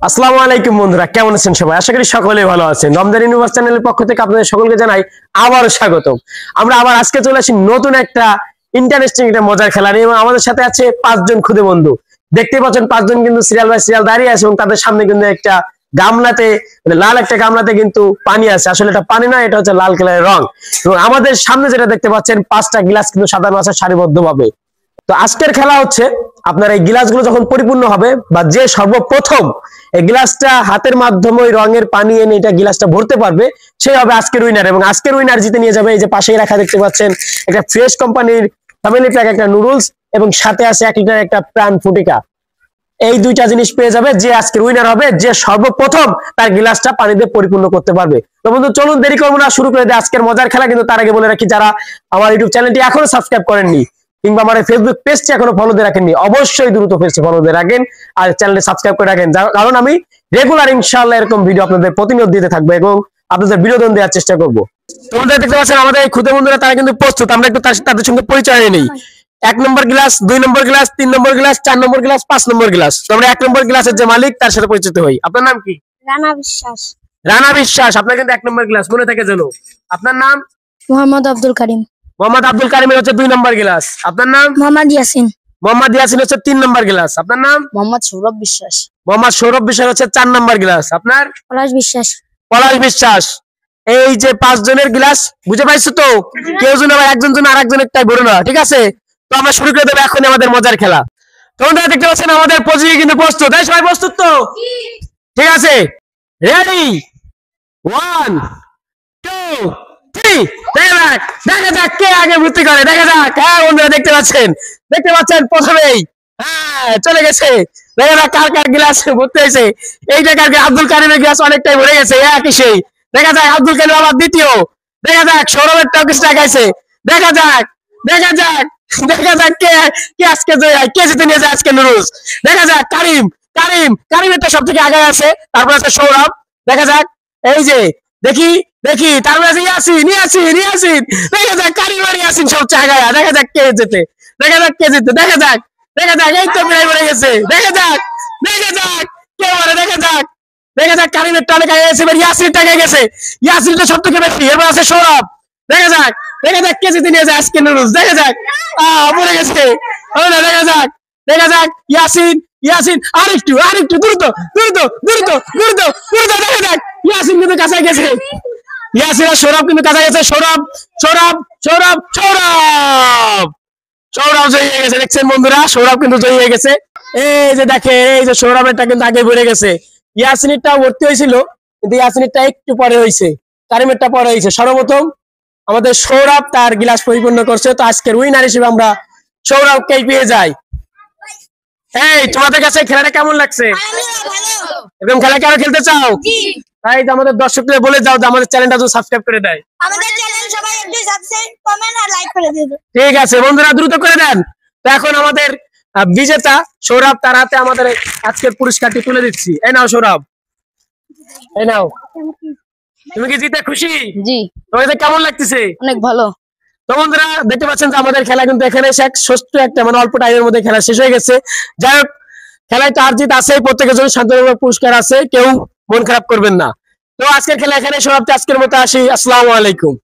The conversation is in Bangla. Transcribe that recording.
আসসালামু আলাইকুম বন্ধুরা, কেমন আছেন সবাই? আশা করি সকলেই ভালো আছেন। রমজান ইউনিভার্স চ্যানেলের পক্ষ থেকে আপনাদের সকলকে জানাই আবারও স্বাগতম। আমরা আবার আজকে চলে আসি নতুন একটা ইন্টারেস্টিং একটা মজার খেলা নিয়ে, এবং আমাদের সাথে আছে 5 জন খুদে বন্ধু। দেখতে পাচ্ছেন 5 জন কিন্তু সিরিয়াল বাই সিরিয়াল দাঁড়িয়ে আছে, এবং তাদের সামনে কিন্তু একটা গামলাতে, লাল একটা গামলাতে কিন্তু পানি আছে। আসলে এটা পানি নয়, এটা হচ্ছে লাল কালারের রং। এবং আমাদের সামনে যেটা দেখতে পাচ্ছেন 5টা গ্লাস কিন্তু সাজানো আছে সারিবদ্ধভাবে। তো আজকের খেলা হচ্ছে, আপনার এই গ্লাসগুলো যখন পরিপূর্ণ হবে, বা যে সর্বপ্রথম এই গ্লাসটা হাতের মাধ্যমে ওই রঙের পানি এনে এটা গ্লাসটা ভরতে পারবে, সেই হবে আজকের উইনার। এবং আজকের উইনার জিতে নিয়ে যাবে এই যে পাশেই রাখা দেখতে পাচ্ছেন একটা ফ্রেশ কোম্পানির ফ্যামিলি প্যাক, একটা নুডলস, এবং সাথে আছে 1 লিটার একটা প্রাণ ফুটিকা। এই দুইটা জিনিস পেয়ে যাবে যে আজকের উইনার হবে, যে সর্বপ্রথম তার গ্লাসটা পানি দিয়ে পরিপূর্ণ করতে পারবে। তো বন্ধু চলুন দেরি করবো না, শুরু করে দেয় আজকের মজার খেলা। কিন্তু তার আগে বলে রাখি, যারা আমার ইউটিউব চ্যানেলটি এখনো সাবস্ক্রাইব করেননি, কিংবা আমার ফেসবুক পেজটি এখনো ফলো দিয়ে রাখেননি, অবশ্যই দ্রুত পেজটি ফলো দিয়ে রাখেন আর চ্যানেলটি সাবস্ক্রাইব করে রাখেন। কারণ আমি রেগুলার ইনশাআল্লাহ এরকম ভিডিও আপনাদের প্রতিনিয়ত দিতে থাকবো, এবং আপনাদের বিনোদন দেওয়ার চেষ্টা করবো। তোমরা দেখতে পাচ্ছেন আমাদের এই ক্ষুদে বন্ধুরা, তারা কিন্তু প্রস্তুত। আমরা একটু তাদের সঙ্গে পরিচয় নেই। 1 নম্বর গ্লাস, 2 নম্বর গ্লাস, 3 নম্বর গ্লাস, 4 নম্বর গ্লাস, 5 নম্বর গ্লাস। তো আমরা 1 নম্বর গ্লাসের যে মালিক, তার সাথে পরিচিত হই। আপনার নাম কি? রানা বিশ্বাস। রানা বিশ্বাস, আপনার কিন্তু 1 নম্বর গ্লাস, মনে থাকে যেন। আপনার নাম? মোহাম্মদ আব্দুল কারিম। মোহাম্মদ আব্দুল কারিমের হচ্ছে 2 নম্বর গ্লাস। আপনার নাম? মোহাম্মদ ইয়াসিন। মোহাম্মদ ইয়াসিন হচ্ছে 3 নম্বর গ্লাস। আপনার নাম? মোহাম্মদ সৌরভ বিশ্বাস। মোহাম্মদ সৌরভ বিশ্বাস হচ্ছে 4 নম্বর গ্লাস। আপনার? পলাশ বিশ্বাস। পলাশ বিশ্বাস। এই যে 5 জনের গ্লাস, বুঝে পাইছো তো? কেউ যেন আবার একজন জন আরেকজনেরটাই ভরে না, ঠিক আছে? তো আমরা শুরু করে দেবো এখন আমাদের মজার খেলা। তোমরা দেখতে পাচ্ছেন আমাদের প্রতিযোগী কিন্তু প্রস্তুত। এই সবাই প্রস্তুত তো? ঠিক আছে, রেডি? 1 2 3, দেখা যাক কে আগে ভর্তি করে, দেখা যাক। হ্যাঁ বন্ধুরা দেখতে পাচ্ছেন প্রথমেই, হ্যাঁ চলে গেছে। দেখা যাক কার কার গ্লাস ভর্তি হয়েছে। এইটা কার? আব্দুল কারিমের গ্লাস অনেকটাই ভরে গেছে, একই সেই। দেখা যাক আব্দুল কারিম আবার দ্বিতীয়। দেখা যাক সৌরভের টাও কিছু টাকাইছে। দেখা যাক কে কে আজকে কে জিতে নিয়ে যায় আজকে নুডলস। দেখা যাক কারিমের টা সব থেকে আগে আছে, তারপর আছে সৌরভ। দেখা যাক, এই যে দেখি তারপর আছে ইয়াসিন। দেখা যাক কারিম আর ইয়াসিন সবচেয়ে আগে। দেখা যাক কে জিতে। দেখা যাক এই তো প্রায় মরে গেছে। দেখা যাক কে মরে। দেখা যাক কারিমের টা অনেক আগে গেছে, এবার ইয়াসিনের টাকা গেছে। ইয়াসিনটা সব থেকে বেশি। এবার আছে সৌরভ। দেখা যাক কে জিতে নিয়ে যায় আজকে নুডলস। দেখা যাক মরে গেছে। দেখা যাক ইয়াসিন আরেকটু দ্রুত। দেখা যাক ইয়াসিন কিন্তু কাছে গেছে। ইয়াসিন আর সৌরভ কিন্তু কাছে গেছে। সৌরভ জয়ী হয়ে গেছে। দেখছেন বন্ধুরা, সৌরভ কিন্তু জয়ী হয়ে গেছে। এই যে দেখে, এই যে সৌরভেরটা কিন্তু আগে বেড়ে গেছে। ইয়াসিনেরটা ভর্তি হয়েছিল, কিন্তু ইয়াসিনেরটা একটু পরে হয়েছে, কারিমেরটা পরে হয়েছে। সর্বপ্রথম আমাদের সৌরভ তার গ্লাস পরিপূর্ণ করছে। তো আজকের উইনার হিসেবে আমরা সৌরভকেই পেয়ে যাই। এই তোমাদের কাছে খেলাটা কেমন লাগছে? এবং খেলা কি আরো খেলতে চাও? তাই আমাদের দর্শকদের বলে যাও যে আমাদের চ্যানেলটা সাবস্ক্রাইব করে দেয়। আমাদের চ্যানেল সবাই একটু সাবস্ক্রাইব, কমেন্ট আর লাইক করে দিন। ঠিক আছে বন্ধুরা, দ্রুত করে দেন। তো এখন আমাদের বিজেতা সৌরভ, তার হাতে আমাদের আজকের পুরস্কারটি তুলে দিচ্ছি। এই নাও সৌরভ, এই নাও। তুমি কি জিতে খুশি? জি। তোমাদের কেমন লাগতেছে? অনেক ভালো। তো বন্ধুরা দেখতে পাচ্ছেন যে আমাদের খেলা কিন্তু এখানে ষষ্ঠ একটা, মানে অল্প টাইমের মধ্যে খেলা শেষ হয়ে গেছে। যাই হোক, খেলায় তো আর জিত আছে, প্রত্যেকের জন্য শান্তমূলক পুরস্কার আছে, কেউ মন খারাপ করবেন না। তো আজকের খেলা এখানে সমাপ্তি। আজকের মতো আসি। আসসালামু আলাইকুম।